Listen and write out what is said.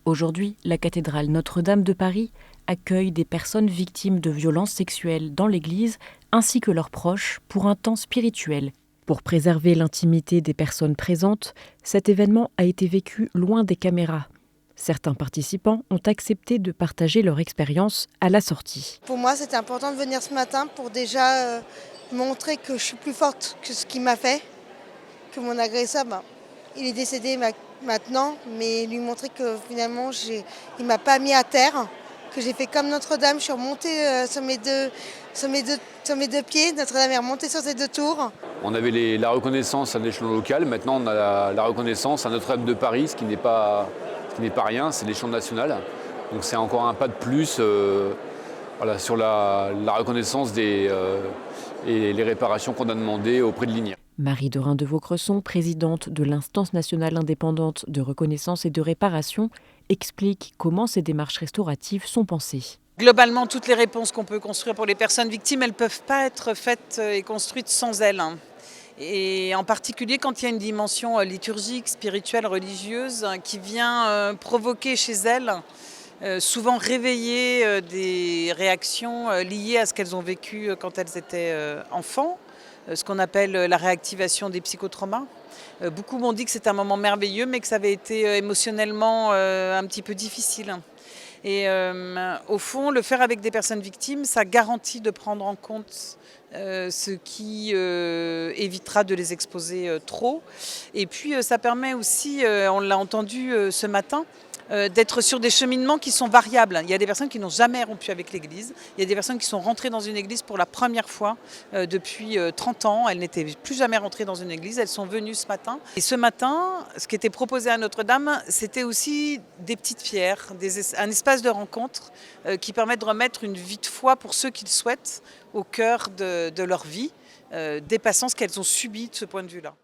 Aujourd'hui, la cathédrale Notre-Dame de Paris accueille des personnes victimes de violences sexuelles dans l'église ainsi que leurs proches pour un temps spirituel. Pour préserver l'intimité des personnes présentes, cet événement a été vécu loin des caméras. Certains participants ont accepté de partager leur expérience à la sortie. Pour moi, c'était important de venir ce matin pour déjà montrer que je suis plus forte que ce qu'il m'a fait, que mon agresseur, il est décédé maintenant, mais lui montrer que finalement, il ne m'a pas mis à terre, que j'ai fait comme Notre-Dame, je suis remontée sur mes deux pieds, Notre-Dame est remontée sur ses deux tours. On avait la reconnaissance à l'échelon local, maintenant on a la reconnaissance à Notre-Dame de Paris, ce qui n'est pas rien, c'est l'échelon national. Donc c'est encore un pas de plus sur la reconnaissance et les réparations qu'on a demandées auprès de l'INIA. Marie Dorin de Vaucresson, présidente de l'Instance nationale indépendante de reconnaissance et de réparation, explique comment ces démarches restauratives sont pensées. Globalement, toutes les réponses qu'on peut construire pour les personnes victimes, elles ne peuvent pas être faites et construites sans elles. Et en particulier quand il y a une dimension liturgique, spirituelle, religieuse qui vient provoquer chez elles, souvent réveiller des réactions liées à ce qu'elles ont vécu quand elles étaient enfants, ce qu'on appelle la réactivation des psychotraumas. Beaucoup m'ont dit que c'était un moment merveilleux, mais que ça avait été émotionnellement un petit peu difficile. Et au fond, le faire avec des personnes victimes, ça garantit de prendre en compte ce qui évitera de les exposer trop. Et puis ça permet aussi, on l'a entendu ce matin, d'être sur des cheminements qui sont variables. Il y a des personnes qui n'ont jamais rompu avec l'Église. Il y a des personnes qui sont rentrées dans une Église pour la première fois depuis 30 ans. Elles n'étaient plus jamais rentrées dans une Église. Elles sont venues ce matin. Et ce matin, ce qui était proposé à Notre-Dame, c'était aussi des petites pierres, un espace de rencontre qui permet de remettre une vie de foi pour ceux qui le souhaitent au cœur de leur vie, dépassant ce qu'elles ont subi de ce point de vue-là.